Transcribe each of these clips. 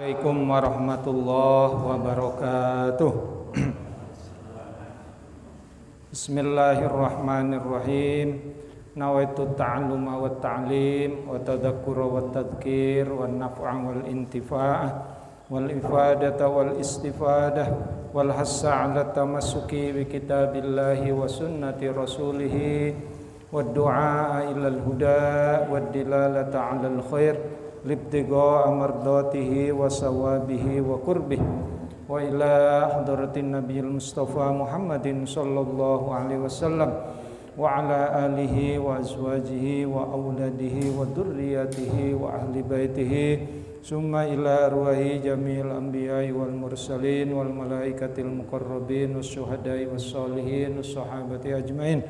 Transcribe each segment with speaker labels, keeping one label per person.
Speaker 1: Assalamualaikum warahmatullahi wabarakatuh. Bismillahirrahmanirrahim. Nawaitu ta'alluma wa ta'lim wa tadhakkura wa tadhkir wa naf'a wal intifa'ah wal ifadata wal istifadah wal hassa 'ala tamassuki bi kitabillahi wa sunnati rasulih wa du'a ilal huda wa dilalata 'alal khair libtigha amardatihi wa sawabihi wa qurbih wa ila hadratin nabiyil mustafa Muhammadin sallallahu alaihi wasallam wa ala alihi wa azwajihi wa auladihi wa dzurriyyatihi wa ahli baitihi summa ila arwahi jamil anbiya'i wal mursalin wal malaikatil muqarrabin was syuhada'i was sholihin was sahabati ajmain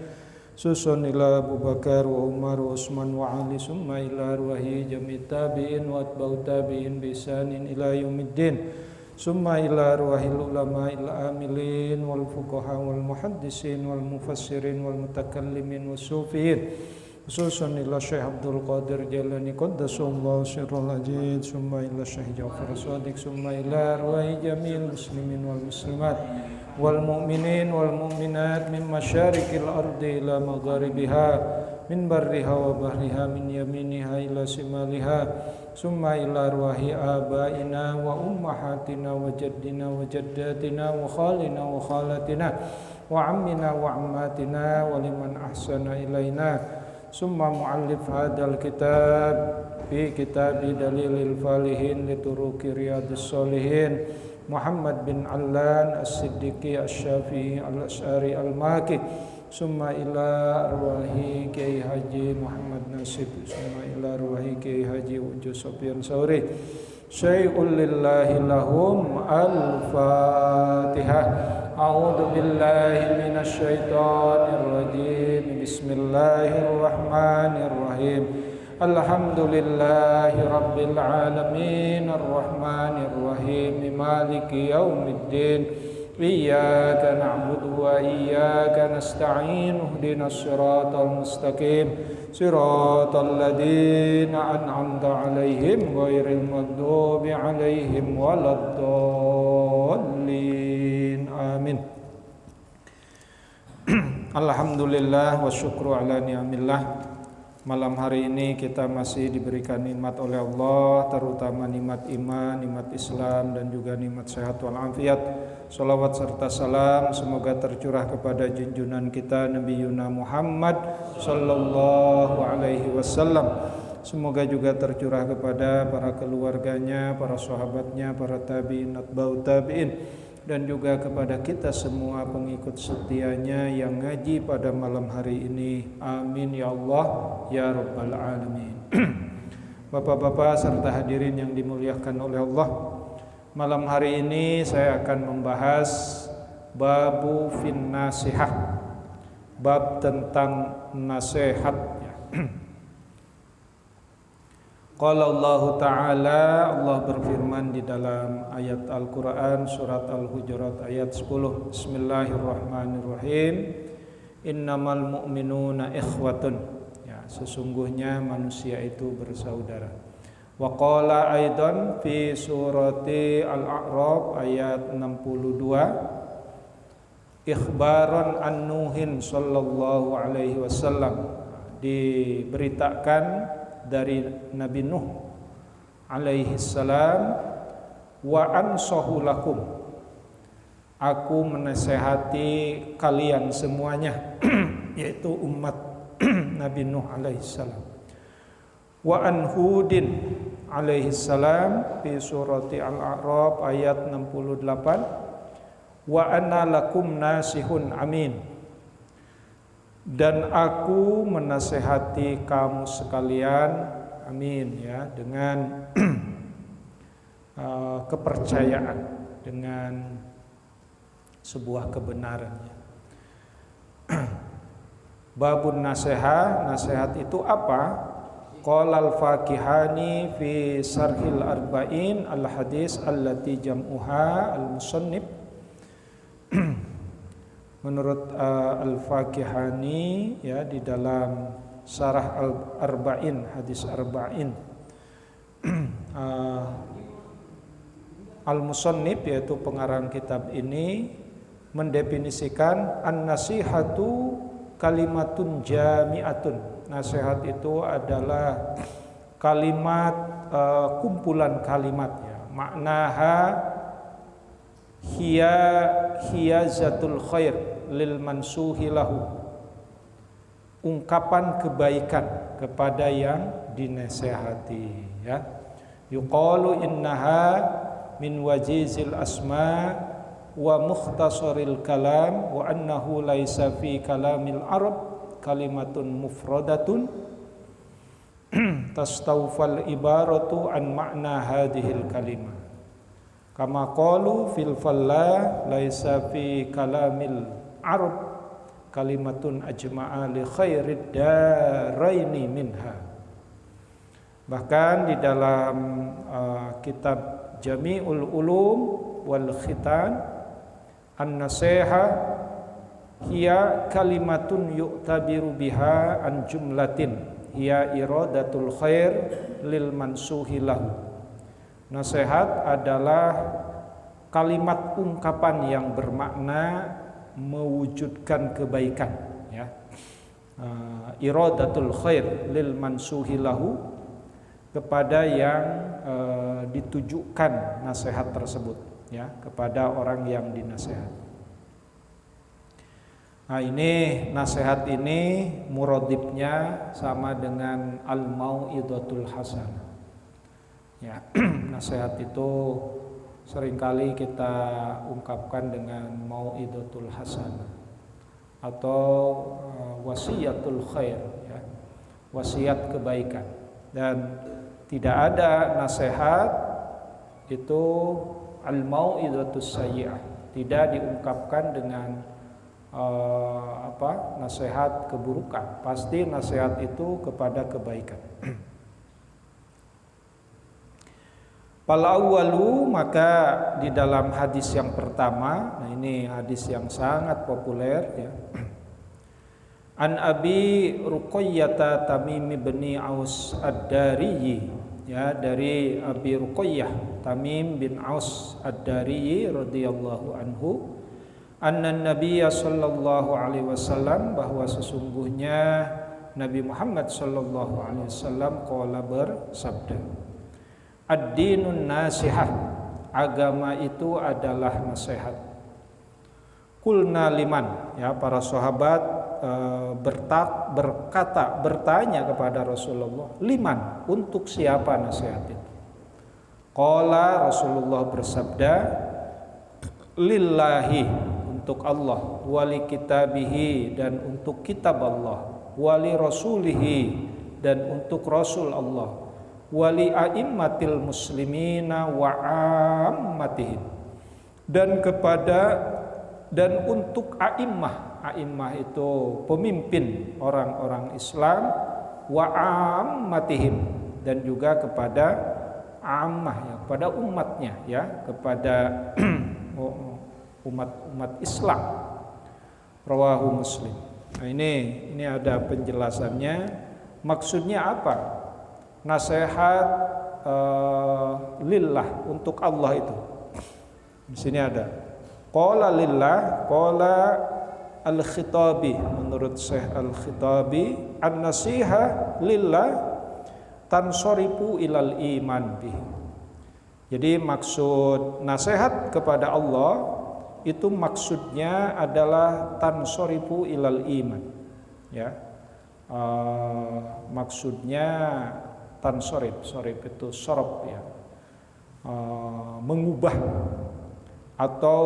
Speaker 1: susun ila Abu Bakar wa Umar wa Utsman wa Ali summa ila arwahi jami' tabi'in wa atba'u tabi'in bi ihsanin ila yaumiddin summa ila arwahil ulama'il amilin wal fuqaha wal muhaddisin wal mufassirin wal mutakallimin was sufiyin susun ila Syekh Abdul Qadir Jailani qaddasallahu sirral ajid summa ila Syekh Ja'far Shadiq summa ila arwahi jami'il muslimin wal muslimat wal mu'minin wal mu'minat min masyariqil ardi ila magharibiha min barriha wa bahriha min yaminiha ila shimaliha summa ila arwahi abaina wa ummahatina wa jaddina wa jaddatina wa khalina wa khalatina wa ammina wa ammatina wa liman ahsana ilaina summa muallif hadzal kitab fi kitabi dalilil falihin lituruqi riyadhis sholihin Muhammad bin Allan As-Siddiqi Asy-Syafi'i Al-Asy'ari Al-Maki summa ila arwahi Kiai Haji Muhammad Nasib summa ila arwahi Kiai Haji Ujo Sofyan Sauri syai'ul lillahi lahum al-Fatihah. A'udzu billahi minasy syaithanir rajim. Bismillahirrahmanirrahim. Alhamdulillahi rabbil alamin arrahmanir rahim maliki yaumiddin iyyaka na'budu wa iyyaka nasta'in ihdinas siratal mustaqim siratal ladzina an'amta 'alaihim ghairil maghdubi 'alaihim waladdallin amin. Alhamdulillah wa syukru ala ni'amillah. Malam hari ini kita masih diberikan nikmat oleh Allah, terutama nikmat iman, nikmat Islam dan juga nikmat sehat wal afiat. Salawat serta salam semoga tercurah kepada junjungan kita Nabi Yuna Muhammad sallallahu alaihi wasallam. Semoga juga tercurah kepada para keluarganya, para sahabatnya, para tabi'in, atba'ut tabi'in dan juga kepada kita semua pengikut setianya yang ngaji pada malam hari ini. Amin ya Allah ya rabbal alamin. Bapak-bapak serta hadirin yang dimuliakan oleh Allah, malam hari ini saya akan membahas babu fin nasihah, bab tentang nasihat. Qala Allah Ta'ala, Allah berfirman di dalam ayat Al-Quran surat Al-Hujurat ayat 10. Bismillahirrahmanirrahim. Innamal mu'minuna ikhwatun. Ya, sesungguhnya manusia itu bersaudara. Wa qala aidan fi surati Al-A'raf ayat 62. Ikhbaran an Nuhin sallallahu alaihi wasallam. Diberitakan dari Nabi Nuh alaihi salam, wa ansahu lakum, aku menasehati kalian semuanya yaitu umat Nabi Nuh alaihi salam. Wa an Hudin alaihi salam fi surati Al-A'raf ayat 68, wa ana lakum nasihun amin, dan aku menasehati kamu sekalian, amin ya, dengan kepercayaan, dengan sebuah kebenaran. Babun nasihat itu apa? Qala al-Fakihani fi Sarhil Arba'in al-Hadis allati jam'uha al-Musannif. Menurut Al-Fakihani ya, di dalam Syarah Al-Arba'in, hadis Arba'in al-musannif yaitu pengarang kitab ini mendefinisikan an-nasihatu kalimatun jami'atun. Nasihat itu adalah kalimat kumpulan kalimat ya. Maknaha hiyazatul khair lil mansuhi lahu. Ungkapan kebaikan kepada yang dinasihati ya. Yuqalu innaha min wajizil asma wa mukhtasaril kalam wa annahu laisa fi kalamil arab kalimatun mufradatun tastawfal ibaratu an ma'na hadhil kalimah kama qalu fil falla laisa fi kalamil arab kalimatun ajma'a li khairid daraini minha. Bahkan di dalam kitab Jami'ul Ulum wal Khitan an-nasiha hiya kalimatun yu'tabiru biha an jumlatin hiya iradatul khair lil mansuhi lahu. Nasihat adalah kalimat ungkapan yang bermakna mewujudkan kebaikan ya. Iradatul khair lil mansuhi lahu, kepada yang ditujukan nasihat tersebut ya, kepada orang yang dinasihati. Nah, ini nasihat ini muradibnya sama dengan al-mau'izatul hasanah. Ya, nasihat itu seringkali kita ungkapkan dengan mau'izatul hasanah atau wasiyatul khair ya, wasiat kebaikan. Dan tidak ada nasihat itu al-mau'izatus sayyi'ah, tidak diungkapkan dengan nasihat keburukan. Pasti nasihat itu kepada kebaikan. Fal awwalu, maka di dalam hadis yang pertama, nah ini hadis yang sangat populer ya. An Abi Ruqayyah Tamim bin Aus Ad-Dari ya, dari Abi Ruqayyah Tamim bin Aus Ad-Dari radhiyallahu anhu, anna Nabiya sallallahu alaihi wasallam, bahwa sesungguhnya Nabi Muhammad sallallahu alaihi wasallam qala, bersabda, ad-dinun nasihah, agama itu adalah nasihat. Kulna liman, ya, para sahabat bertanya kepada Rasulullah, liman, untuk siapa nasihat itu? Qala, Rasulullah bersabda, lillahi, untuk Allah, wali kitabihi, dan untuk kitab Allah, wali rasulihi, dan untuk rasul Allah, wali a'immatil muslimina wa ammatihim, dan untuk a'immah. A'immah itu pemimpin orang-orang Islam, wa ammatihim, dan juga kepada ammah ya, kepada umatnya ya, kepada umat Islam. Rawahu Muslim. Nah, ini ada penjelasannya. Maksudnya apa? Nasihat lillah, untuk Allah itu. Di sini ada qala lillah, qala al-Khitabi, menurut Syekh al-Khitabi, an-nasiha lillah tansorifu ilal iman bih. Jadi maksud nasihat kepada Allah itu maksudnya adalah tansorifu ilal iman ya. Maksudnya tansorif, sorif itu sorof ya, mengubah atau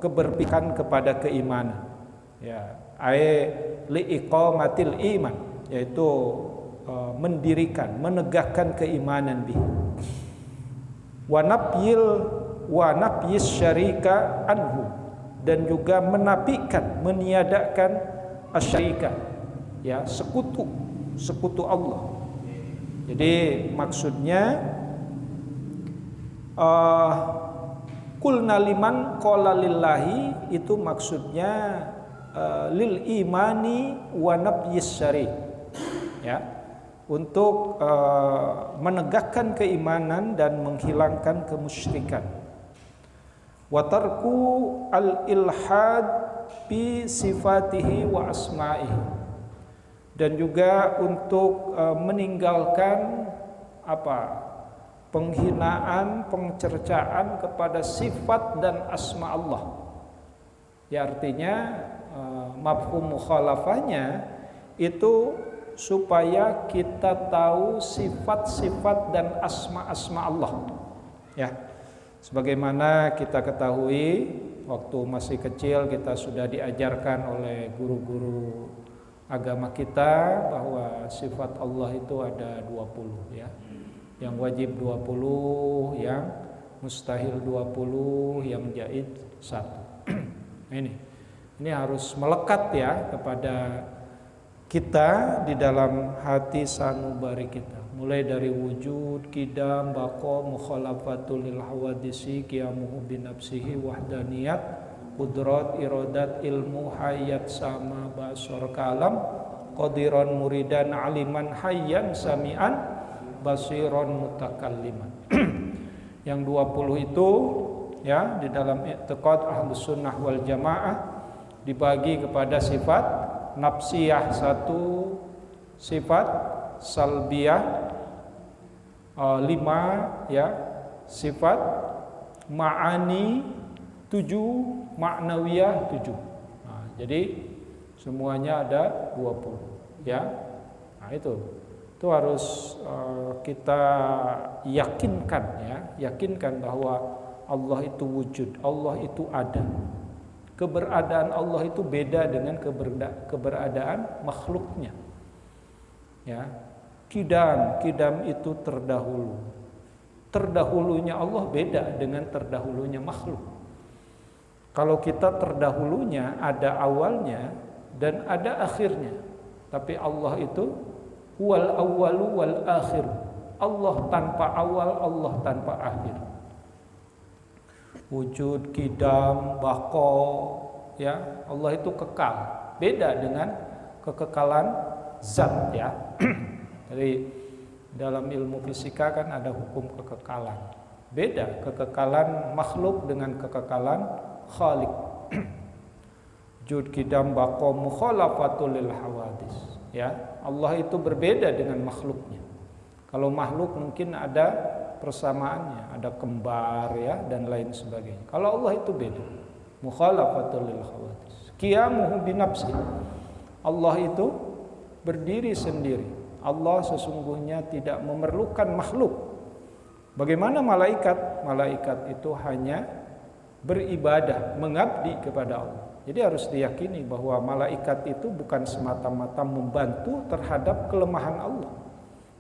Speaker 1: keberpihakan kepada keimanan ya, liiqamatil iman, yaitu mendirikan, menegakkan keimanan bih. Wa nafyis syarika anhu, dan juga menafikan, meniadakan asyarika ya, sekutu Allah. Jadi maksudnya kulna liman qala lillahi, itu maksudnya lil imani wa nafyis syari ya, untuk menegakkan keimanan dan menghilangkan kemusyrikan wa tarku al-ilhad bi sifatihi wa asma'ihi, dan juga untuk meninggalkan penghinaan, pencercaan kepada sifat dan asma Allah. Ya, artinya mafhum mukhalafahnya itu supaya kita tahu sifat-sifat dan asma-asma Allah. Ya, sebagaimana kita ketahui waktu masih kecil kita sudah diajarkan oleh guru-guru agama kita bahwa sifat Allah itu ada 20 ya. Yang wajib 20, yang mustahil 20, yang jaiz 1. Ini harus melekat ya kepada kita di dalam hati sanubari kita. Mulai dari wujud, qidam, baqa, mukhalafatul lil hawadisi, qiyamuhu binafsihi, wahdaniyat, qudrat, iradat, ilmu, hayat, sama, basar, kalam, qadiran, muridan, aliman, hayyan, sami'an, basiran, mutakalliman. Yang 20 itu ya di dalam i'tiqad Ahlus Sunnah wal Jamaah dibagi kepada sifat nafsiyah 1, sifat salbiyah 5 ya, sifat ma'ani 7, ma'nawiyah 7. Nah, jadi semuanya ada 20 ya. Nah, itu harus kita yakinkan bahwa Allah itu wujud, Allah itu ada. Keberadaan Allah itu beda dengan keberadaan makhluknya. Ya, Qidam itu terdahulu. Terdahulunya Allah beda dengan terdahulunya makhluk. Kalau kita terdahulunya ada awalnya dan ada akhirnya. Tapi Allah itu wal awwalu wal akhir. Allah tanpa awal, Allah tanpa akhir. Wujud, qidam, baqa, ya, Allah itu kekal. Beda dengan kekekalan zat ya. Jadi dalam ilmu fisika kan ada hukum kekekalan. Beda kekekalan makhluk dengan kekekalan khalik. Wujud, qidam, baqa, mukhalafatul lil hawadis. Ya, Allah itu berbeda dengan makhluknya. Kalau makhluk mungkin ada persamaannya, ada kembar ya dan lain sebagainya. Kalau Allah itu beda. Mukhalafatul lil hawadis. Qiyamuhu binafsi. Allah itu berdiri sendiri. Allah sesungguhnya tidak memerlukan makhluk. Bagaimana malaikat? Malaikat itu hanya beribadah, mengabdi kepada Allah. Jadi harus diyakini bahwa malaikat itu bukan semata-mata membantu terhadap kelemahan Allah.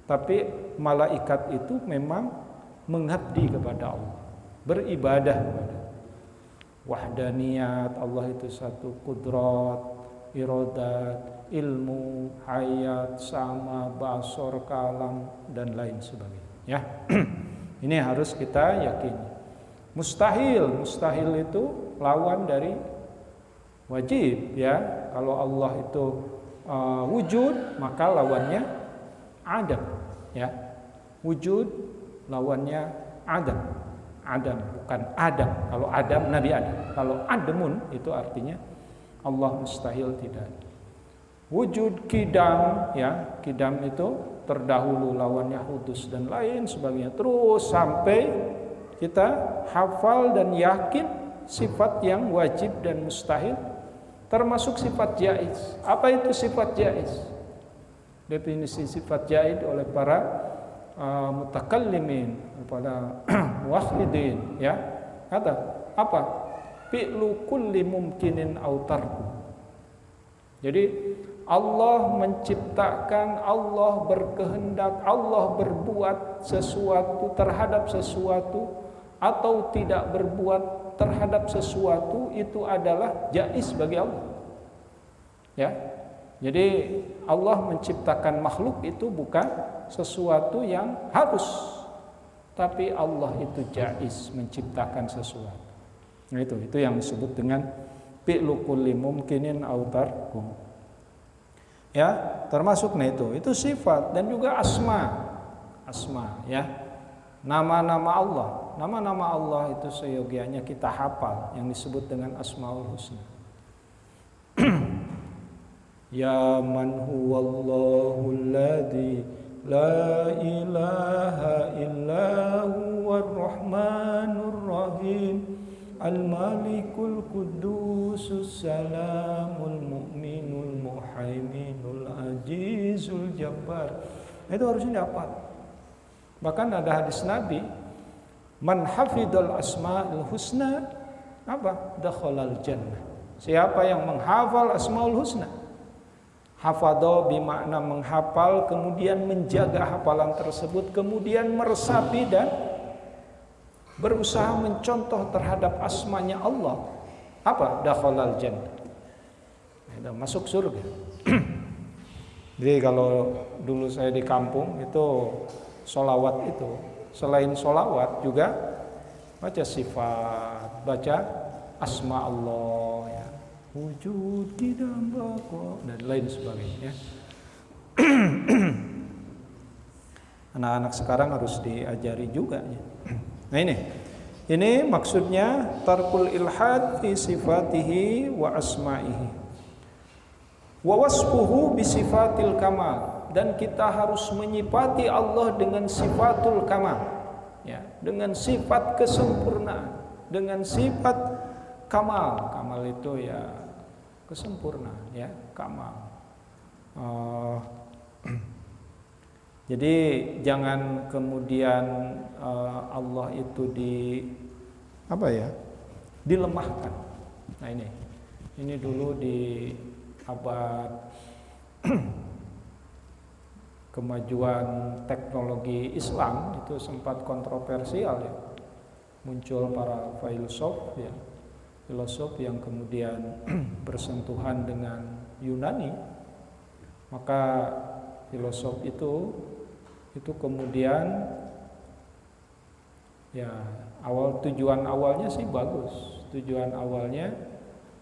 Speaker 1: Tapi malaikat itu memang mengabdi kepada Allah, beribadah kepada Allah. Wahdaniyat, Allah itu satu, qudrat, iradat, ilmu, hayat, sama, basar, kalam dan lain sebagainya. Ya. Ini harus kita yakini. Mustahil itu lawan dari wajib ya. Kalau Allah itu wujud, maka lawannya adam ya. Wujud lawannya adam. Adam bukan Adam. Kalau Adam Nabi Adam. Kalau Adamun itu artinya Allah mustahil tidak. Wujud, qidam ya. Qidam itu terdahulu, lawannya hudus dan lain sebagainya. Terus sampai kita hafal dan yakin sifat yang wajib dan mustahil, termasuk sifat jaiz. Apa itu sifat jaiz? Definisi sifat jaiz oleh para mutakallimin, pada muwahhidin ya. Kata apa? Fi'lu kulli mumkinin aw tarku. Jadi Allah menciptakan, Allah berkehendak, Allah berbuat sesuatu terhadap sesuatu atau tidak berbuat terhadap sesuatu, itu adalah jaiz bagi Allah. Ya. Jadi Allah menciptakan makhluk itu bukan sesuatu yang harus, tapi Allah itu jaiz menciptakan sesuatu. Nah, itu yang disebut dengan fi'lu kulli mumkinin aw tarku. Ya, termasuk itu sifat dan juga asma ya. Nama-nama Allah. nama-nama Allah itu seyogianya kita hafal yang disebut dengan Asmaul Husna. Ya man huwallahul ladzi la ilaha illa huwar rahmanur rahim al-malikul qudusus salamul mu'minul muhaiminul azizul jabbar. Itu harusnya dapat. Bahkan ada hadis Nabi, man hafidhal asmaul husna apa? Dakhalal jannah. Siapa yang menghafal Asmaul Husna, hafadho bermakna menghafal, kemudian menjaga hafalan tersebut, kemudian meresapi dan berusaha mencontoh terhadap asmanya Allah, apa? Dakhalal jannah. Masuk surga. Jadi kalau dulu saya di kampung itu sholawat itu selain sholawat juga baca sifat, baca asma Allah ya, wujud di dalam bako dan lain sebagainya. Anak-anak sekarang harus diajari juga ya. Nah ini maksudnya tarkul ilhad fi sifatihi wa asma'ihi wa wasfuhu bi sifatil kamal, dan kita harus menyifati Allah dengan sifatul kamal ya, dengan sifat kesempurnaan, dengan sifat kamal. Kamal itu ya kesempurnaan ya, kamal. Jadi jangan kemudian Allah itu dilemahkan. Nah ini dulu di abad kemajuan teknologi Islam itu sempat kontroversial ya. Muncul para filosof ya, filosof yang kemudian bersentuhan dengan Yunani. Maka filosof itu kemudian ya tujuan awalnya sih bagus. Tujuan awalnya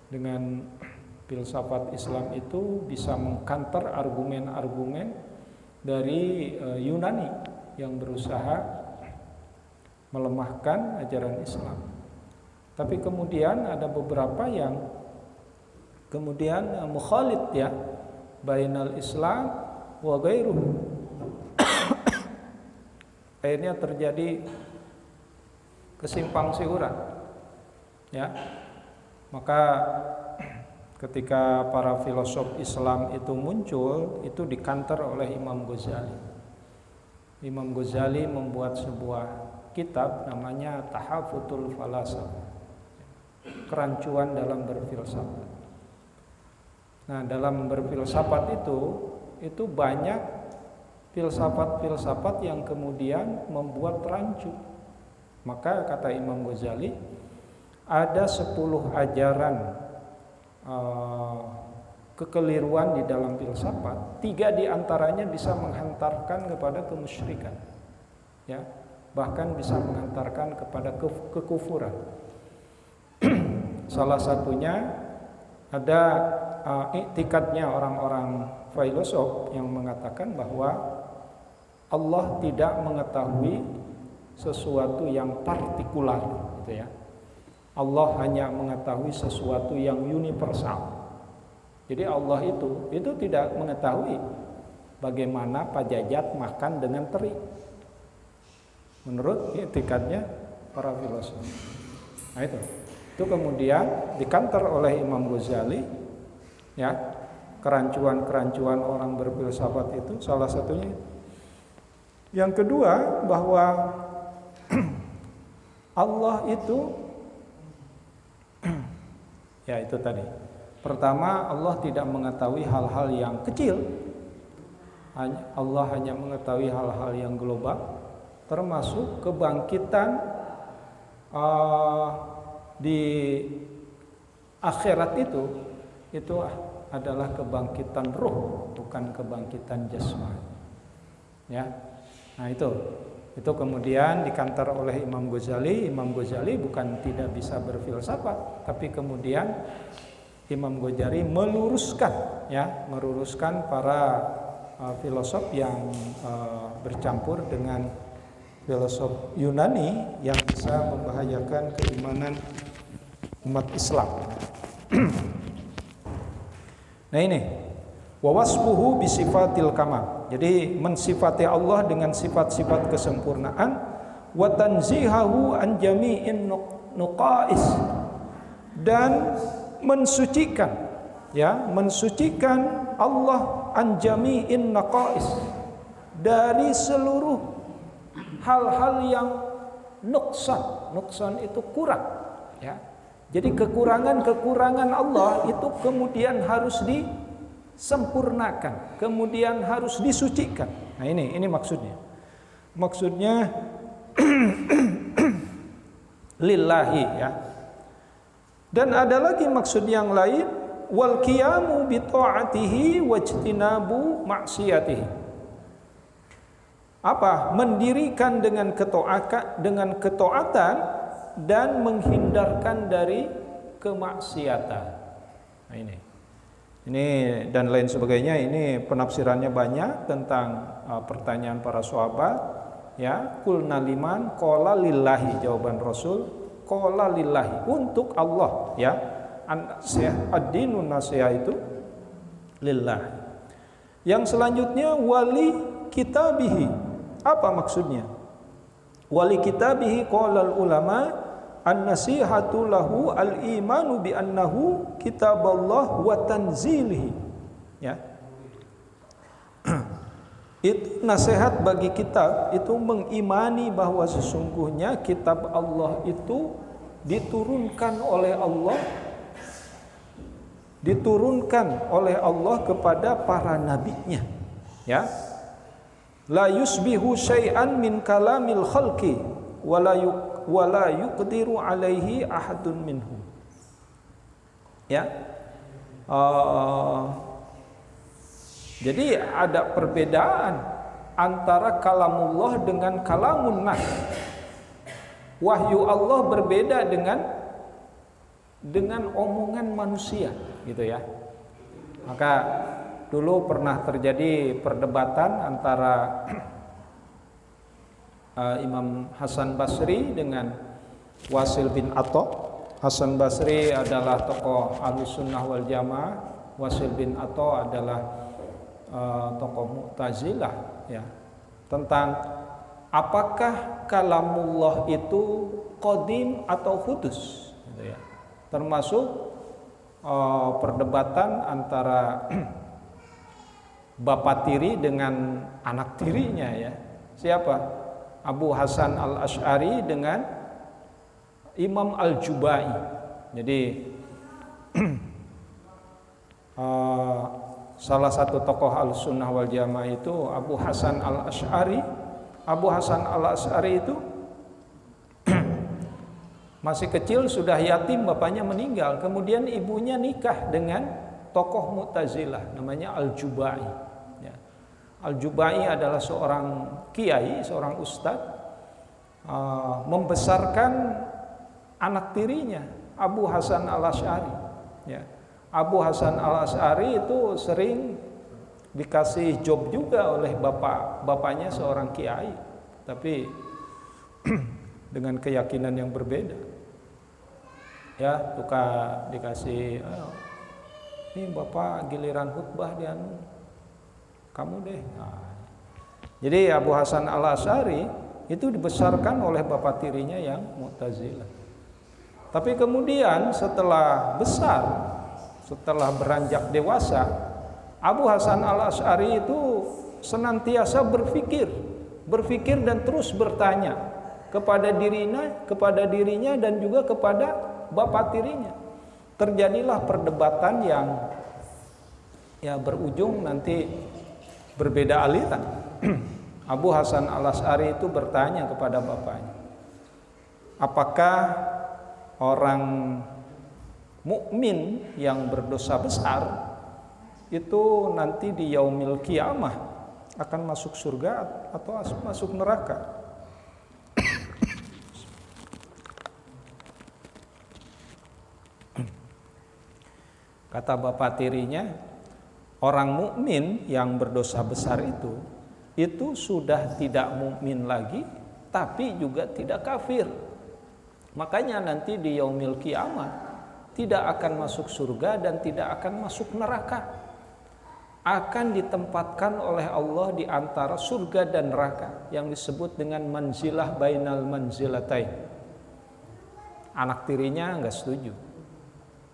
Speaker 1: dengan filsafat Islam itu bisa mengkanter argumen-argumen dari Yunani yang berusaha melemahkan ajaran Islam. Tapi kemudian ada beberapa yang kemudian mukhalid ya bainal Islam wa ghairuhu. Akhirnya terjadi kesimpang siuran ya. Maka ketika para filosof Islam itu muncul, itu dikanter oleh Imam Ghazali. Imam Ghazali membuat sebuah kitab namanya Tahafutul Falasafah, kerancuan dalam berfilsafat. Nah, dalam berfilsafat itu banyak filsafat-filsafat yang kemudian membuat rancu. Maka kata Imam Ghazali, ada 10 ajaran kekeliruan di dalam filsafat, 3 diantaranya bisa menghantarkan kepada kemusyrikan ya, bahkan bisa menghantarkan kepada kekufuran. Salah satunya ada iktikadnya orang-orang filosof yang mengatakan bahwa Allah tidak mengetahui sesuatu yang partikular gitu ya. Allah hanya mengetahui sesuatu yang universal. Jadi Allah itu tidak mengetahui bagaimana Pak Jajat makan dengan teri. Menurut etikatnya para filosof. Nah itu kemudian dikanter oleh Imam Ghazali ya, kerancuan-kerancuan orang berfilsafat itu salah satunya. Yang kedua bahwa Allah itu ya itu tadi. Pertama, Allah tidak mengetahui hal-hal yang kecil. Allah hanya mengetahui hal-hal yang global, termasuk kebangkitan di akhirat itu adalah kebangkitan ruh, bukan kebangkitan jasmani. Ya. Nah, itu kemudian dikantar oleh Imam Ghazali. Imam Ghazali bukan tidak bisa berfilsafat, tapi kemudian Imam Ghazali meluruskan para filosof yang bercampur dengan filosof Yunani yang bisa membahayakan keimanan umat Islam. Nah ini, wa wasfuhu bi sifatil kamal. Jadi mensifati Allah dengan sifat-sifat kesempurnaan, wa tanzihahu an jami'in nuqais, dan mensucikan, ya, mensucikan Allah an jami'in naqais, dari seluruh hal-hal yang nuksan itu kurang, ya. Jadi kekurangan-kekurangan Allah itu kemudian harus disempurnakan, kemudian harus disucikan. Nah ini maksudnya. Maksudnya lillahi, ya. Dan ada lagi maksud yang lain, wal qiyamu bi ta'atihi wajtinabu maksiatihi. Apa? Mendirikan dengan ketaatan dan menghindarkan dari kemaksiatan. Nah ini dan lain sebagainya. Ini penafsirannya banyak tentang pertanyaan para sahabat, ya. Qulna liman, qala lillahi, jawaban Rasul, qala lillahi, untuk Allah, ya. Ad-dinun nasiha itu lillah. Yang selanjutnya wali kitabihi. Apa maksudnya? Wali kitabihi qala ulama an-nasihatu lahu al-imanu bi annahu kitaballah wa tanzilihi, ya. Itu nasihat bagi kitab, itu mengimani bahwa sesungguhnya kitab Allah itu diturunkan oleh Allah kepada para nabinya, ya. La yusbihu syai'an min kalamil khalqi wala yuqdiru alaihi ahadun minhum, ya. Jadi ada perbedaan antara kalamullah dengan kalamun nas. Wahyu Allah berbeda dengan omongan manusia, gitu ya. Maka dulu pernah terjadi perdebatan antara Imam Hasan Basri dengan Wasil bin Atha. Hasan Basri adalah tokoh Ahlussunnah wal Jamaah, Wasil bin Atha adalah tokoh Mu'tazilah, ya. Tentang apakah kalamullah itu qadim atau hudus, gitu ya. Termasuk perdebatan antara bapak tiri dengan anak tirinya, ya. Siapa? Abu Hasan al-Asy'ari dengan Imam al-Jubai. Jadi salah satu tokoh Ahlussunnah wal Jamaah itu Abu Hasan al-Asy'ari. Abu Hasan al-Asy'ari itu masih kecil, sudah yatim, bapaknya meninggal. Kemudian ibunya nikah dengan tokoh Mu'tazilah namanya al-Jubai. Al-Jubai adalah seorang kiai, seorang ustadz, membesarkan anak tirinya Abu Hasan al-Asy'ari, ya. Abu Hasan al-Asy'ari itu sering dikasih job juga oleh bapaknya seorang kiai, tapi dengan keyakinan yang berbeda, ya. Tukar dikasih, ini bapak giliran khutbah dia, kamu deh. Nah, jadi Abu Hasan al-Asy'ari itu dibesarkan oleh bapak tirinya yang Mu'tazilah. Tapi kemudian setelah besar, setelah beranjak dewasa, Abu Hasan al-Asy'ari itu senantiasa berpikir dan terus bertanya kepada dirinya dan juga kepada bapak tirinya. Terjadilah perdebatan yang ya berujung nanti berbeda aliran. Abu Hasan al-Asy'ari itu bertanya kepada bapaknya, apakah orang mukmin yang berdosa besar itu nanti di yaumil qiyamah akan masuk surga atau masuk neraka? Kata bapak tirinya, orang mukmin yang berdosa besar itu sudah tidak mukmin lagi tapi juga tidak kafir. Makanya nanti di yaumil kiamat tidak akan masuk surga dan tidak akan masuk neraka. Akan ditempatkan oleh Allah di antara surga dan neraka yang disebut dengan manzilah bainal manzilatain. Anak tirinya enggak setuju.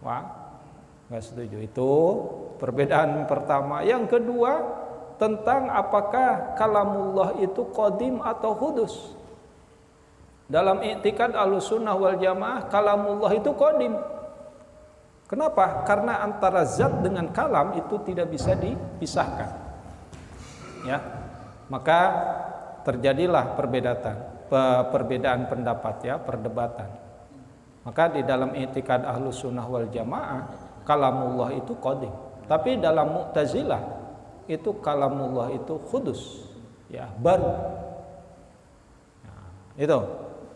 Speaker 1: Wah, enggak setuju. Itu perbedaan pertama. Yang kedua, tentang apakah kalamullah itu qadim atau hudus. Dalam i'tikad Ahlussunnah wal Jamaah, kalamullah itu qadim. Kenapa? Karena antara zat dengan kalam itu tidak bisa dipisahkan. Ya. Maka terjadilah perbedaan pendapat, ya, perdebatan. Maka di dalam i'tikad Ahlussunnah wal Jamaah, kalamullah itu qadim. Tapi dalam Mu'tazilah itu kalamullah itu hudus, ya, baru. Nah,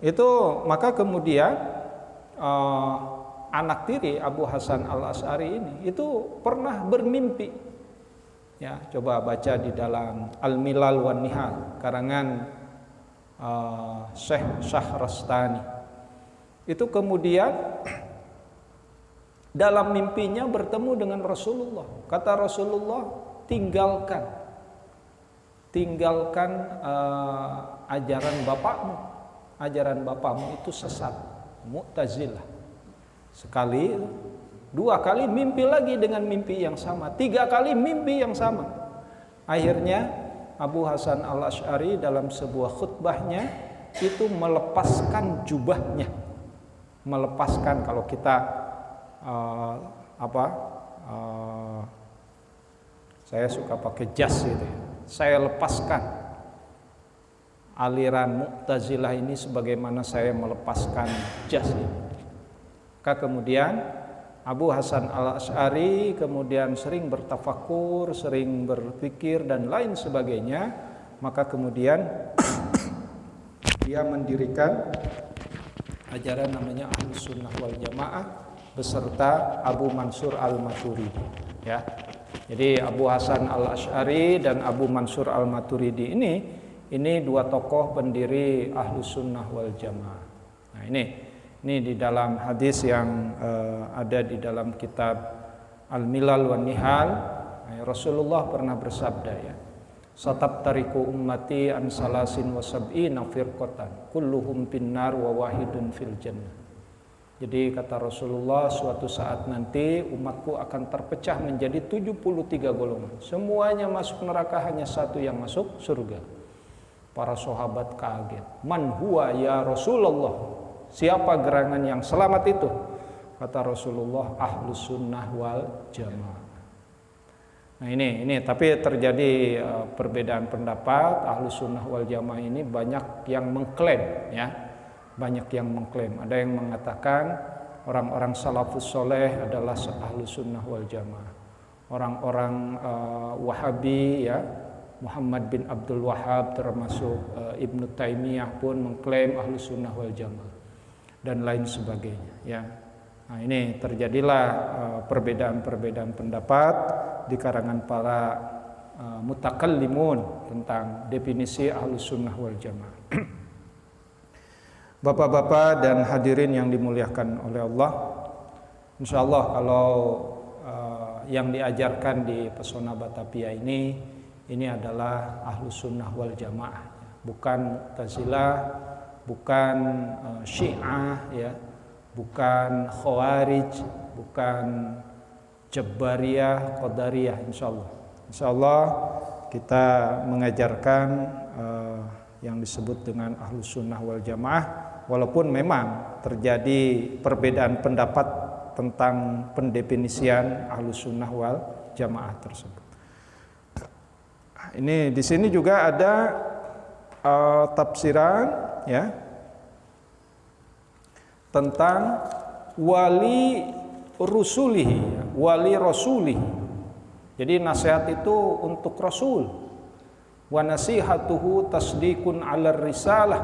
Speaker 1: itu maka kemudian anak tiri Abu Hasan Al-Asy'ari ini itu pernah bermimpi. Ya, coba baca di dalam Al-Milal wan Nihal karangan Syekh Syahrastani. Itu kemudian dalam mimpinya bertemu dengan Rasulullah. Kata Rasulullah, tinggalkan ajaran bapakmu. Ajaran bapakmu itu sesat, Mu'tazilah. Sekali, dua kali mimpi lagi dengan mimpi yang sama, tiga kali mimpi yang sama. Akhirnya Abu Hasan Al-Asy'ari dalam sebuah khutbahnya itu melepaskan jubahnya. Melepaskan, kalau kita saya suka pakai jas gitu ya. Saya lepaskan aliran Mu'tazilah ini sebagaimana saya melepaskan jas ini. Maka kemudian Abu Hasan Al-Asy'ari kemudian sering bertafakur, sering berpikir dan lain sebagainya. Maka kemudian dia mendirikan ajaran namanya Ahlussunnah wal Jamaah beserta Abu Mansur Al-Maturidi, ya. Jadi Abu Hasan Al-Asy'ari dan Abu Mansur Al-Maturidi ini dua tokoh pendiri Ahlussunnah wal Jamaah. Nah, ini di dalam hadis yang ada di dalam kitab Al-Milal wan Nihal, Rasulullah pernah bersabda, ya, satabtariku ummati an salasin wa sab'ina firqatan kulluhum finnar wa wahidun fil jannah. Jadi kata Rasulullah, suatu saat nanti umatku akan terpecah menjadi 73 golongan. Semuanya masuk neraka, hanya satu yang masuk surga. Para sahabat kaget. Man huwa ya Rasulullah? Siapa gerangan yang selamat itu? Kata Rasulullah, Ahlussunnah wal Jamaah. Nah ini tapi terjadi perbedaan pendapat. Ahlussunnah wal Jamaah ini banyak yang mengklaim, ya. Banyak yang mengklaim. Ada yang mengatakan orang-orang salafus soleh adalah Ahlussunnah wal Jamaah. Orang-orang Wahabi, ya, Muhammad bin Abdul Wahhab termasuk Ibnu Taimiyah pun mengklaim Ahlussunnah wal Jamaah dan lain sebagainya, ya. Nah, ini terjadilah perbedaan-perbedaan pendapat di karangan para mutakallimun tentang definisi Ahlussunnah wal Jamaah. Bapak-bapak dan hadirin yang dimuliakan oleh Allah, insyaallah kalau yang diajarkan di Pesona Batavia ini adalah Ahlussunnah wal Jamaah, bukan Mu'tazilah, bukan Syiah, ya, bukan Khawarij, bukan Jabariyah, Qadariyah. Insyaallah kita mengajarkan yang disebut dengan Ahlussunnah wal Jamaah, walaupun memang terjadi perbedaan pendapat tentang pendefinisian Ahlussunnah wal Jamaah tersebut. Ini di sini juga ada tafsiran, ya, tentang wali rusulihi, wali rasulihi. Jadi nasihat itu untuk Rasul. Wa nasihatuhu tasdiqun 'alar risalah.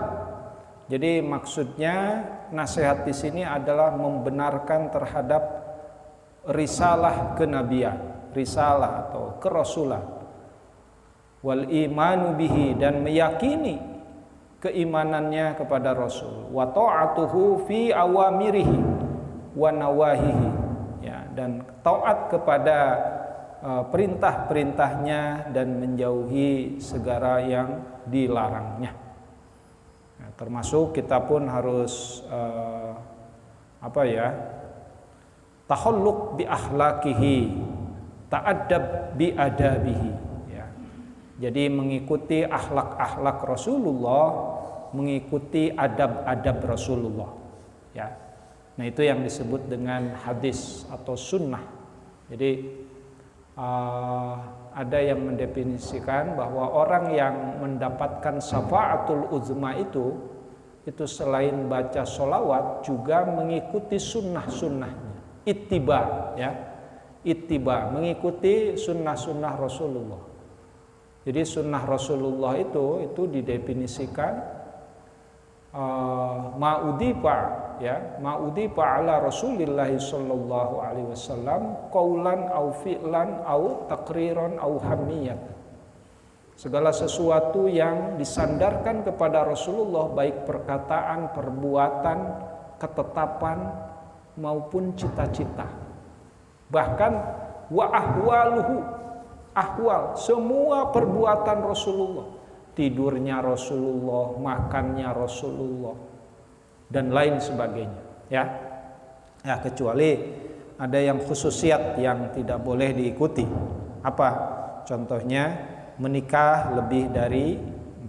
Speaker 1: Jadi maksudnya nasihat di sini adalah membenarkan terhadap risalah kenabian, risalah atau kerasulan. Wal imanu bihi, dan meyakini keimanannya kepada Rasul, wa ta'atuhu fi awamirihi wa nawahihi, ya, dan taat kepada perintah-perintahnya dan menjauhi segala yang dilarangnya. Nah, termasuk kita pun harus tahalluq bi akhlaqihi, ta'addab bi adabihi, ya. Jadi mengikuti akhlak-akhlak Rasulullah, mengikuti adab-adab Rasulullah, ya. Nah, itu yang disebut dengan hadis atau sunnah. Jadi ada yang mendefinisikan bahwa orang yang mendapatkan syafaatul uzma itu selain baca sholawat juga mengikuti sunnah-sunnahnya, ittiba, ya, ittiba, mengikuti sunnah-sunnah Rasulullah. Jadi sunnah Rasulullah itu didefinisikan ma'udifa ala Rasulillah sallallahu alaihi wasallam qaulan au fi'lan au taqriran au hamiyat. Segala sesuatu yang disandarkan kepada Rasulullah, baik perkataan, perbuatan, ketetapan maupun cita-cita. Bahkan wa ahwaluhu, ahwal, semua perbuatan Rasulullah, tidurnya Rasulullah, makannya Rasulullah, dan lain sebagainya, ya. Ya, kecuali ada yang khususiat yang tidak boleh diikuti. Apa? Contohnya menikah lebih dari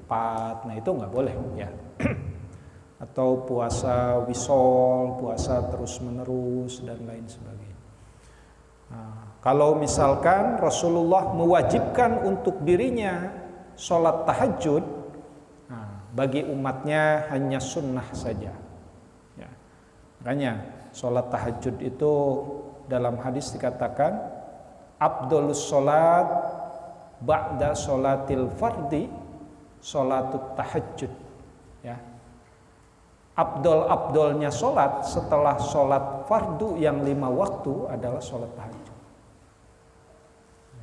Speaker 1: 4, nah itu nggak boleh, ya. Atau puasa wisol, puasa terus menerus dan lain sebagainya. Nah, kalau misalkan Rasulullah mewajibkan untuk dirinya sholat tahajud, nah, bagi umatnya hanya sunnah saja, ya. Makanya sholat tahajud itu dalam hadis dikatakan afdhalus sholat ba'da sholatil fardi sholatut tahajud, ya. Abdolnya sholat setelah sholat fardu yang 5 waktu adalah sholat tahajud.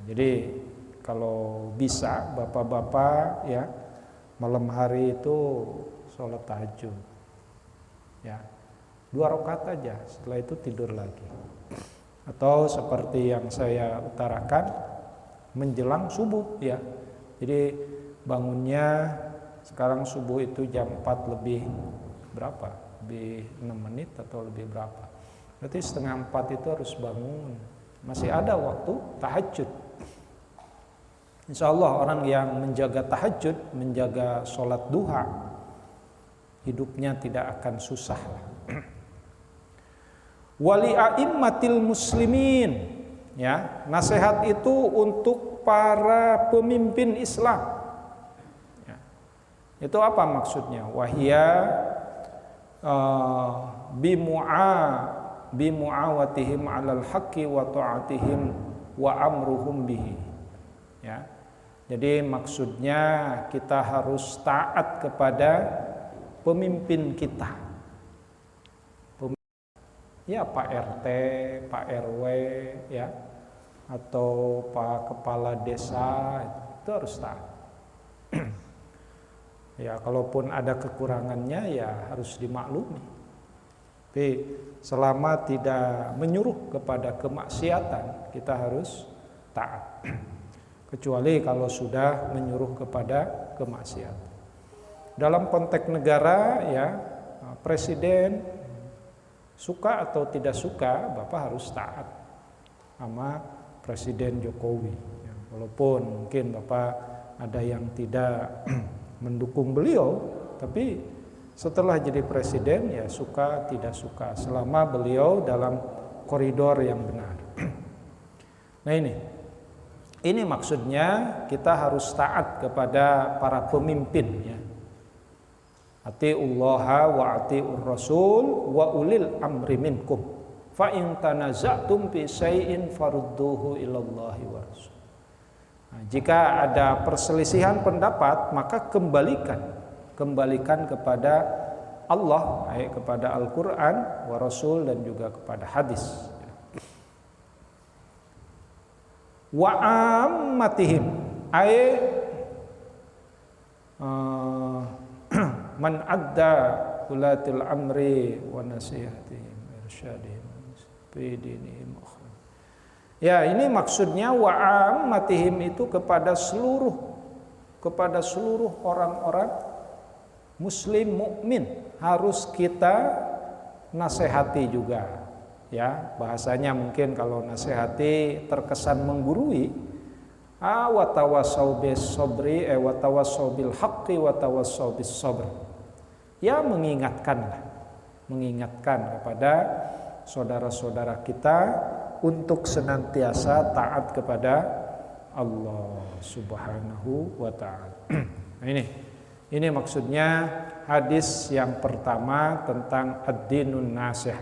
Speaker 1: Jadi kalau bisa bapak-bapak, ya, malam hari itu sholat tahajud, ya, 2 rakaat aja, setelah itu tidur lagi. Atau seperti yang saya utarakan, menjelang subuh, ya. Jadi bangunnya sekarang subuh itu jam 4 lebih berapa? Lebih 6 menit atau lebih berapa? Berarti setengah 4 itu harus bangun. Masih ada waktu tahajud. Insya Allah orang yang menjaga tahajud, menjaga sholat duha, hidupnya tidak akan susah. Wali a'immatil muslimin, ya, nasihat itu untuk para pemimpin Islam, ya. Itu apa maksudnya? Wahia bimu'awatihim 'alal haqqi wa ta'atihim wa amruhum bihi, ya. Jadi maksudnya kita harus taat kepada pemimpin kita, ya, Pak RT, Pak RW, ya, atau Pak Kepala Desa, itu harus taat. Ya, kalaupun ada kekurangannya ya harus dimaklumi. Tapi selama tidak menyuruh kepada kemaksiatan, kita harus taat. Kecuali kalau sudah menyuruh kepada kemaksiatan. Dalam konteks negara, ya, presiden suka atau tidak suka, Bapak harus taat sama Presiden Jokowi, ya. Walaupun mungkin Bapak ada yang tidak mendukung beliau, tapi setelah jadi presiden ya suka tidak suka, selama beliau dalam koridor yang benar. Nah, ini maksudnya kita harus taat kepada para pemimpin, ya. Atiullaha wa atiur rasul wa ulil amri minkum fa in tanaza'tum fi syai'in farudduhu ilallahi wa rasul. Nah, jika ada perselisihan pendapat, maka kembalikan kepada Allah, kepada Al-Quran wa Rasul, dan juga kepada hadis. Wa ammatihim man adda ulatil amri wa nasihatihim irsyadihim fi dinihim. Ya, ini maksudnya wa ammatihim itu kepada seluruh orang-orang muslim mukmin harus kita nasihati juga. Ya, bahasanya mungkin kalau nasihati terkesan menggurui. Wa tawassau bis sabri wa tawassau bil haqqi wa tawassau bis sabr. Ya, mengingatkan kepada saudara-saudara kita untuk senantiasa taat kepada Allah Subhanahu wa taala. Nah, ini maksudnya hadis yang pertama tentang ad-dinun nasihah.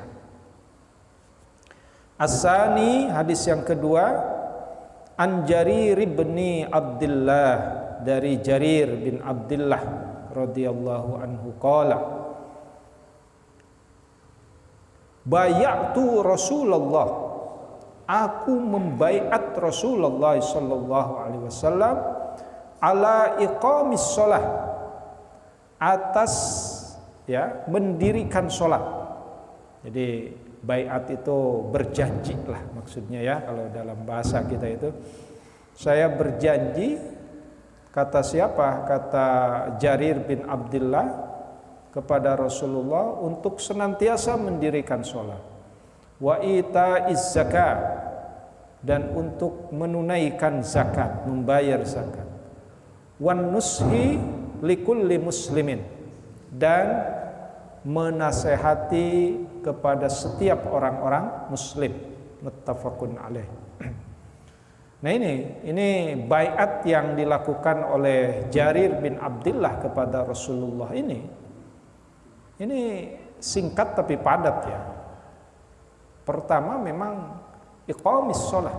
Speaker 1: As-sani, hadis yang kedua, an Jarir bin Abdullah, dari Jarir bin Abdullah radhiyallahu anhu qala bay'atu Rasulullah, aku membaiat Rasulullah sallallahu alaihi wasallam ala iqamis shalah, atas ya mendirikan salat. Jadi baiat itu berjanji lah maksudnya ya, kalau dalam bahasa kita itu saya berjanji, kata siapa? Kata Jarir bin Abdullah kepada Rasulullah untuk senantiasa mendirikan sholat, wa itaiz zakat, dan untuk menunaikan zakat, membayar zakat, wan nushi likulli muslimin, dan menasehati kepada setiap orang-orang muslim. Muttafaqun alaih. Nah, ini baiat yang dilakukan oleh Jarir bin Abdullah kepada Rasulullah ini singkat tapi padat ya. Pertama memang iqamis shalah.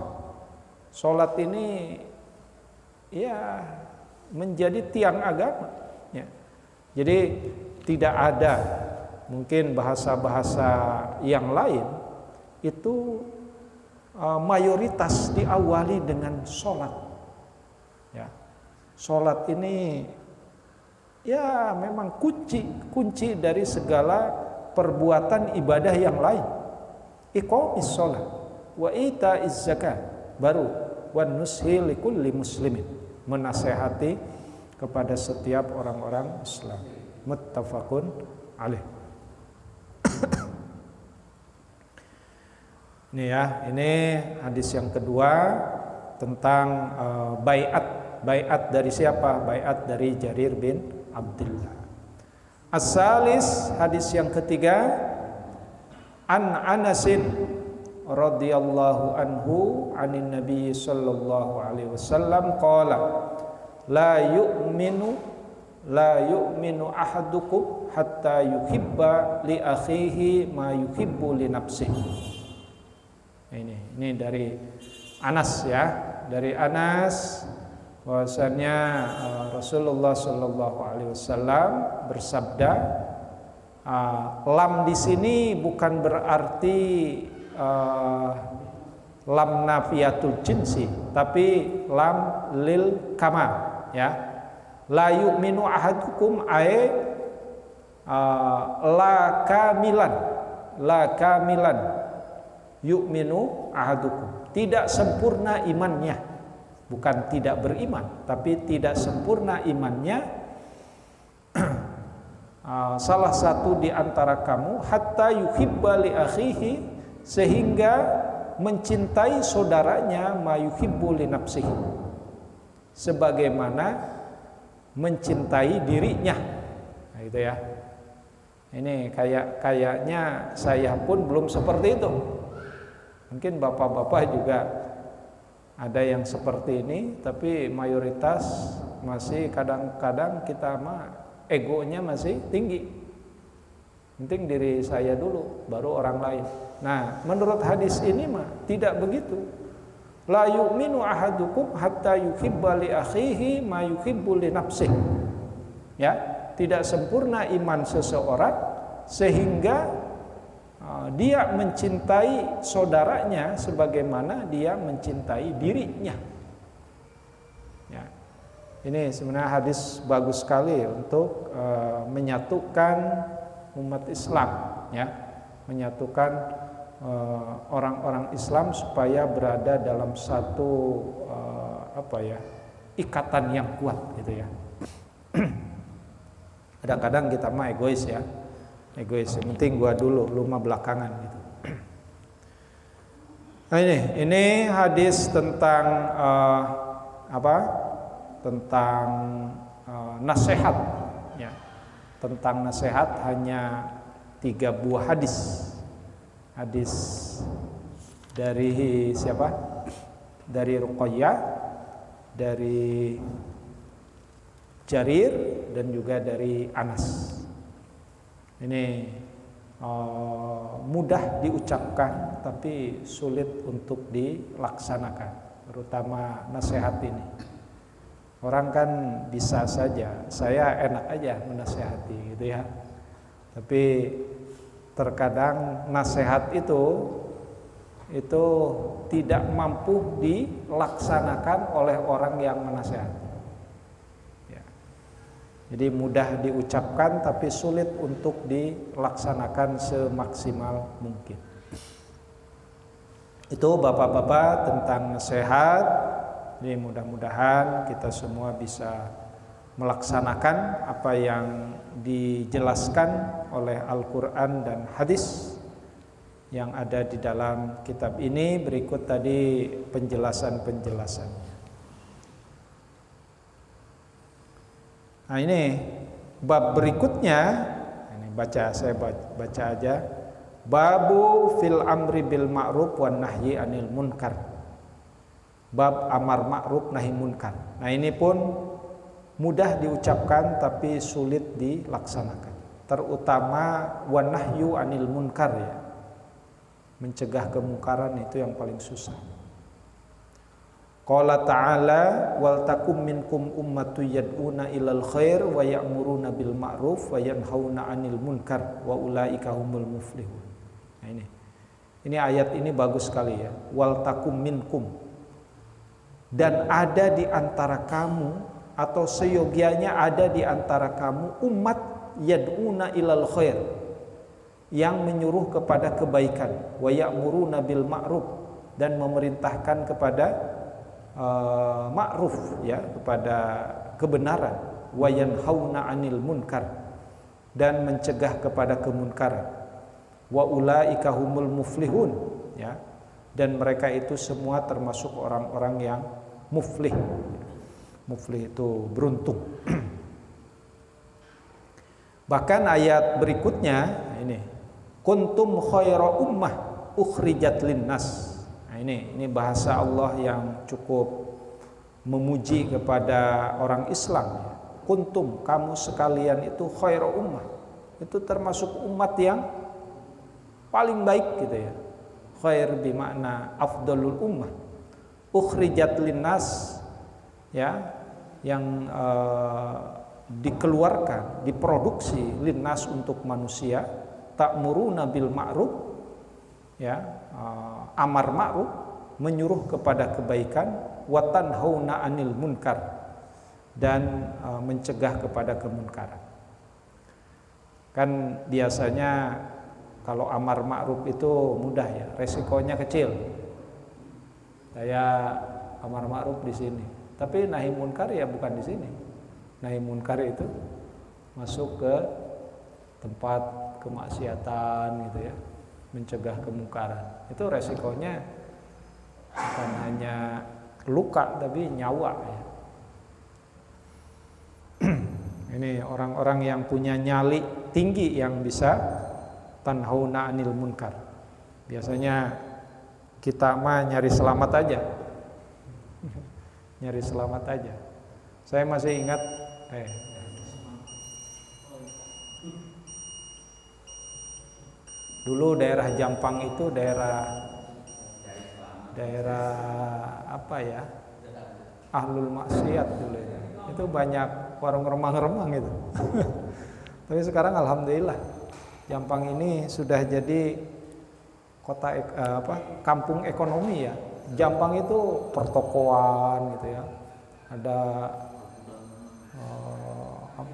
Speaker 1: Salat ini ya menjadi tiang agama ya. Jadi tidak ada mungkin bahasa-bahasa yang lain itu mayoritas diawali dengan sholat ya. Sholat ini ya memang kunci dari segala perbuatan ibadah yang lain. Iqamis sholat wa itaiz zakat, baru wan nushi likulli muslimin, menasehati kepada setiap orang-orang Islam. Muttafaqun alaih. Ini hadis yang kedua tentang baiat dari siapa? Baiat dari Jarir bin Abdullah. As-salis, hadis yang ketiga, an Anasin radhiyallahu anhu anin Nabi sallallahu alaihi wasallam qala la yu'minu ahadukum hatta yuhibba li akhihi ma yuhibbu li nafsihi. Ini dari Anas ya, dari Anas bahwasanya Rasulullah sallallahu alaihi wasallam bersabda, lam di sini bukan berarti lam nafiyatul jinsi, tapi lam lil kamal ya. La yu'minu ahadukum ay la kamilan yu'minu ahadukum, tidak sempurna imannya, bukan tidak beriman tapi tidak sempurna imannya salah satu di antara kamu hatta yuhibba li akhihi, sehingga mencintai saudaranya ma yuhibbu li nafsihi, sebagaimana mencintai dirinya. Nah, gitu ya. Ini kayaknya saya pun belum seperti itu. Mungkin bapak-bapak juga ada yang seperti ini, tapi mayoritas masih kadang-kadang kita mah egonya masih tinggi. Penting diri saya dulu, baru orang lain. Nah, menurut hadis ini mah tidak begitu. La yu'minu ahadukum hatta yuhibba li akhihi ma yuhibbu li nafsihi. Ya, tidak sempurna iman seseorang sehingga dia mencintai saudaranya sebagaimana dia mencintai dirinya. Ya. Ini sebenarnya hadis bagus sekali untuk menyatukan umat Islam, ya, menyatukan orang-orang Islam supaya berada dalam satu ikatan yang kuat, gitu ya. Kadang-kadang kita mah egois, ya, egois. Yang penting gua dulu, lu mah belakangan, gitu. Nah, ini hadis tentang tentang nasihat, ya, tentang nasihat. Hanya 3 buah hadis. Hadis dari siapa? Dari Ruqayyah, dari Jarir, dan juga dari Anas. Ini mudah diucapkan tapi sulit untuk dilaksanakan, terutama nasihat ini. Orang kan bisa saja, saya enak aja menasehati, gitu ya. Tapi terkadang nasihat itu tidak mampu dilaksanakan oleh orang yang menasehati. Ya. Jadi mudah diucapkan tapi sulit untuk dilaksanakan semaksimal mungkin. Itu bapak-bapak tentang nasihat. Jadi mudah-mudahan kita semua bisa melaksanakan apa yang dijelaskan oleh Al-Quran dan hadis yang ada di dalam kitab ini. Berikut tadi penjelasan-penjelasannya. Nah, ini bab berikutnya, ini saya baca aja. Babu fil amri bil ma'ruf wan nahyi anil munkar. Bab amar ma'ruf nahi munkar. Nah, ini pun mudah diucapkan tapi sulit dilaksanakan. Terutama wan nahyu anil munkar, ya. Mencegah kemungkaran itu yang paling susah. Qala ta'ala wal takum minkum ummatu yad'una ilal khair wa ya'muruna bil ma'ruf wa yanhauna 'anil munkar wa ulaika humul muflihun. Nah, ini ayat ini bagus sekali, ya. Wal takum minkum, dan ada di antara kamu, atau seyogianya ada di antara kamu umat yad'una ilal khair, yang menyuruh kepada kebaikan, wa ya'muruna bil ma'ruf, dan memerintahkan kepada ma'ruf, ya, kepada kebenaran, wa yanhauna 'anil munkar, dan mencegah kepada kemunkaran, wa ulaika humul muflihun, ya, dan mereka itu semua termasuk orang-orang yang muflih. Muflih itu beruntung. Bahkan ayat berikutnya ini, kuntum khaira ummah ukhrijat linnas. Nah, ini bahasa Allah yang cukup memuji kepada orang Islam, ya. Kuntum, kamu sekalian itu khaira ummah, itu termasuk umat yang paling baik, gitu ya. Khair bimakna afdalul ummah, ukhrijat linnas, ya, yang dikeluarkan, diproduksi linnas untuk manusia, ta'muruna bil ma'ruf, ya, amar ma'ruf, menyuruh kepada kebaikan, wa tanhauna 'anil munkar, dan mencegah kepada kemunkaran. Kan biasanya kalau amar ma'ruf itu mudah, ya, resikonya kecil. Saya amar ma'ruf di sini, tapi nahi munkar ya bukan di sini. Nahi munkar itu masuk ke tempat kemaksiatan, gitu ya, mencegah kemungkaran. Itu resikonya bukan hanya luka tapi nyawa, ya. Ini orang-orang yang punya nyali tinggi yang bisa tanhauna 'anil munkar. Biasanya kita mah nyari selamat aja. Nyari selamat aja. Saya masih ingat dulu daerah Jampang itu daerah apa, ya? Ahlul maksiat dulu, ya. Itu banyak warung remang-remang itu. Tapi sekarang alhamdulillah Jampang ini sudah jadi kota kampung ekonomi, ya. Jampang itu pertokoan, gitu ya. Ada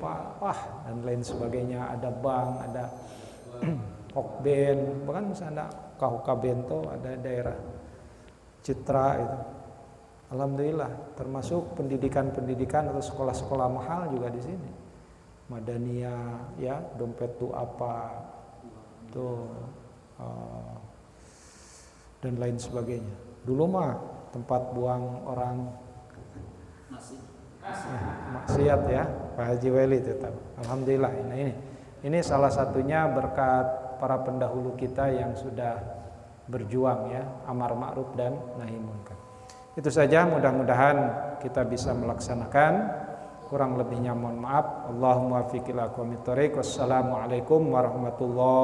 Speaker 1: wah dan lain sebagainya, ada bank, ada Hokben, bahkan misalnya KHK Bento, ada daerah Citra itu. Alhamdulillah, termasuk pendidikan atau sekolah-sekolah mahal juga di sini. Madaniyah, ya, dompet tuh apa, tuh dan lain sebagainya. Dulu mah tempat buang orang maksiat ya, Pak Haji Weli itu tahu. Alhamdulillah, ini salah satunya berkat para pendahulu kita yang sudah berjuang ya, amar ma'ruf dan nahi munkar. Itu saja, mudah-mudahan kita bisa melaksanakan. Kurang lebihnya mohon maaf. Allahumma fiqil aqwamit thoriq. Wassalamualaikum warahmatullahi